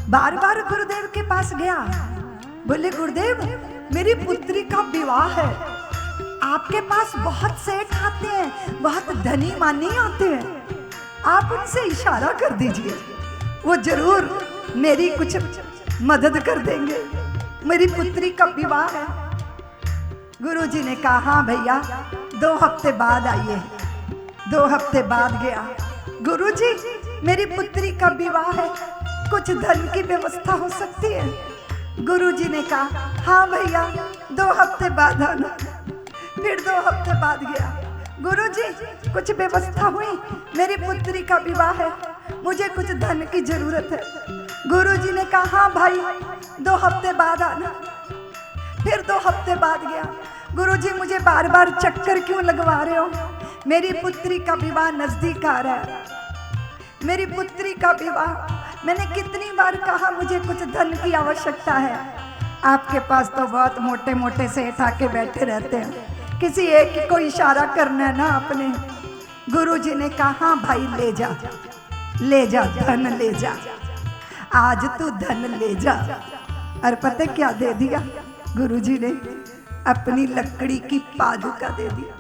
बार बार गुरुदेव के पास गया, बोले गुरुदेव मेरी पुत्री का विवाह है, आपके पास बहुत सेठ आते हैं, बहुत धनी मानी आते हैं, आप उनसे इशारा कर दीजिए, वो जरूर मेरी कुछ मदद कर देंगे, मेरी पुत्री का विवाह है। गुरुजी ने कहा हाँ भैया 2 हफ्ते बाद आइए। 2 हफ्ते बाद गया, गुरुजी मेरी पुत्री का विवाह है, कुछ धन की व्यवस्था हो सकती है? गुरुजी ने कहा हाँ भैया 2 हफ्ते बाद आना। फिर 2 हफ्ते बाद गया, गुरुजी कुछ व्यवस्था हुई, मेरी पुत्री का विवाह है, मुझे कुछ धन की जरूरत है। गुरुजी ने कहा हाँ भाई 2 हफ्ते बाद आना। फिर 2 हफ्ते बाद गया, गुरुजी मुझे बार बार चक्कर क्यों लगवा रहे हो, मेरी पुत्री का विवाह नजदीक आ रहा है, मेरी पुत्री का विवाह, मैंने कितनी बार कहा मुझे कुछ धन की आवश्यकता है, आपके पास तो बहुत मोटे मोटे सेठ आके बैठे रहते हैं, किसी एक को इशारा करना है ना आपने। गुरुजी ने कहा हाँ भाई ले जा, ले जा धन ले जा, आज तू धन ले जा। और पता क्या दे दिया गुरुजी ने? अपनी लकड़ी की पादुका दे दिया,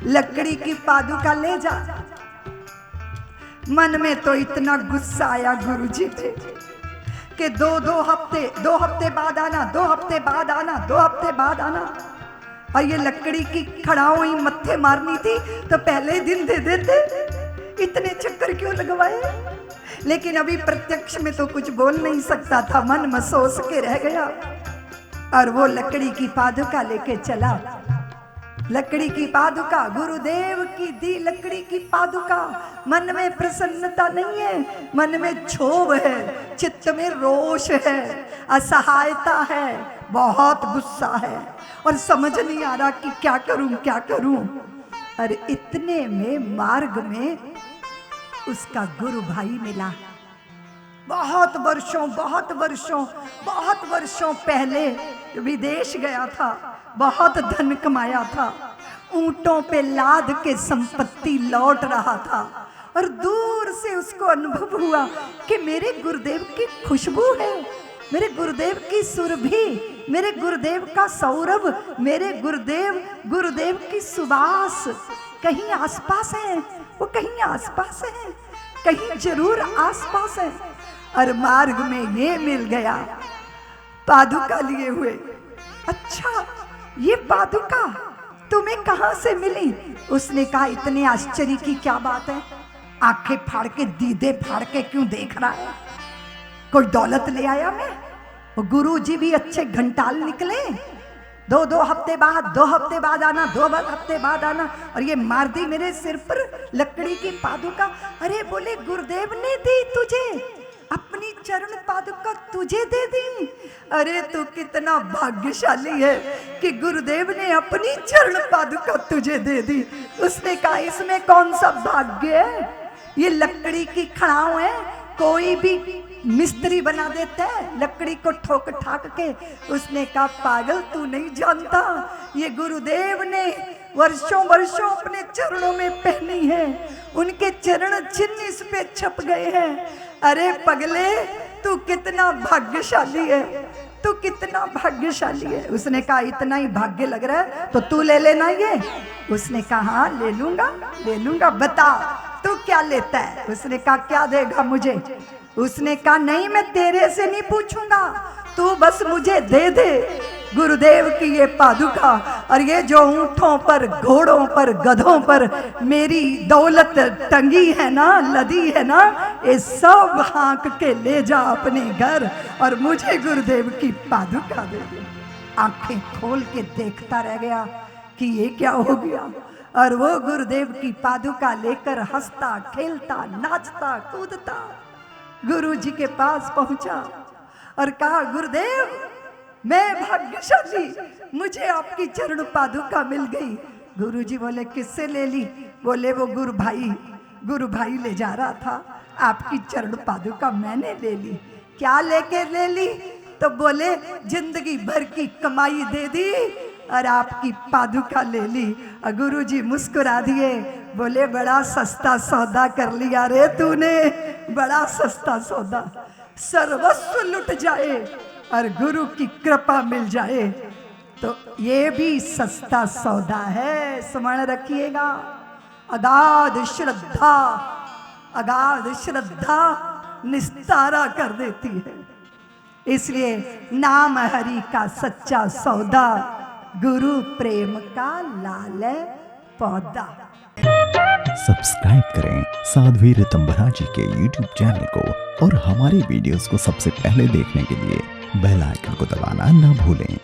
लकड़ी की पादुका ले जा। मन में तो इतना गुस्सा आया गुरुजी पे कि 2 हफ्ते बाद आना, 2 हफ्ते बाद आना, 2 हफ्ते बाद आना। और ये लकड़ी की खड़ाओं ही मत्थे मारनी थी तो पहले दिन दे देते, इतने चक्कर क्यों लगवाए? लेकिन अभी प्रत्यक्ष में तो कुछ बोल नहीं सकता था, मन मसोस के रह गया। और वो लकड़ी की पादुका लेके चला, लकड़ी की पादुका, गुरुदेव की दी लकड़ी की पादुका। मन में प्रसन्नता नहीं है, मन में क्षोभ है, चित्त में रोष है, असहायता है, बहुत गुस्सा है और समझ नहीं आ रहा कि क्या करूं क्या करूं। और इतने में मार्ग में उसका गुरु भाई मिला। बहुत वर्षों पहले विदेश गया था, बहुत धन कमाया था, ऊंटों पे लाद के संपत्ति लौट रहा था और दूर से उसको अनुभव हुआ कि मेरे गुरुदेव की खुशबू है, मेरे गुरुदेव की सुरभि, मेरे गुरुदेव का सौरभ, मेरे गुरुदेव की सुवास कहीं आसपास है, वो कहीं आसपास है, कहीं जरूर आसपास है। और मार्ग में ये मिल गया पादुका लिए हुए। अच्छा ये पादुका तुम्हें कहां से मिली? उसने कहा इतने आश्चर्य की क्या बात है, आंखें फाड़ के दीदे फाड़ के क्यों देख रहा है, कोई दौलत ले आया मैं? वो गुरुजी भी अच्छे घंटाल निकले, 2 हफ्ते बाद, 2 हफ्ते बाद आना, 2 हफ्ते बाद आना। और ये मार दी मेरे सिर पर लकड़ी की पादुका। अरे बोले गुरुदेव ने दी तुझे, अपनी चरण पादुका तुझे दे दी। अरे तू कितना भाग्यशाली है कि गुरुदेव ने अपनी चरण पादुका तुझे दे दी। उसने कहा इसमें कौन सा भाग्य है, ये लकड़ी की खड़ाऊ है, कोई भी मिस्त्री बना देता है लकड़ी को ठोक ठाक के। उसने कहा पागल तू नहीं जानता, ये गुरुदेव ने वर्षों अपने चरणों में पहनी है, उनके चरण चिन्ह इस पे छप गए हैं। अरे पगले तू कितना भाग्यशाली है, तू कितना भाग्यशाली है। उसने कहा इतना ही भाग्य लग रहा है तो तू ले लेना ये। उसने कहा हाँ ले लूंगा, बता तू क्या लेता है? उसने कहा क्या देगा मुझे? उसने कहा नहीं मैं तेरे से नहीं पूछूंगा, तू बस मुझे दे दे गुरुदेव की ये पादुका, और ये जो ऊंटों पर, घोड़ों पर, गधों पर मेरी दौलत टंगी है ना, लदी है ना, ये सब हाँक के ले जा अपने घर और मुझे गुरुदेव की पादुका दे दे। आंखें खोल के देखता रह गया कि ये क्या हो गया। और वो गुरुदेव की पादुका लेकर हंसता खेलता नाचता कूदता गुरुजी के पास पहुंचा और कहा गुरुदेव मैं भाग्यशाली, मुझे आपकी चरण पादुका मिल गई। गुरुजी बोले किससे ले ली? बोले वो गुरु भाई ले जा रहा था, आपकी चरण पादुका मैंने ले ली। क्या लेके ले ली? तो बोले जिंदगी भर की कमाई दे दी और आपकी पादुका ले ली। और गुरुजी मुस्कुरा दिए, बोले बड़ा सस्ता सौदा कर लिया रे तूने, बड़ा सस्ता सौदा। सर्वस्व लुट जाए और गुरु की कृपा मिल जाए तो ये भी सस्ता सौदा है, स्मरण रखिएगा। अगाध श्रद्धा, अगाध श्रद्धा निस्तारा कर देती है। इसलिए नाम हरि का सच्चा सौदा, गुरु प्रेम का लाल पौधा। सब्सक्राइब करें साध्वी ऋतंभरा जी के YouTube चैनल को और हमारे वीडियोस को सबसे पहले देखने के लिए बेल आइकन को दबाना ना भूलें।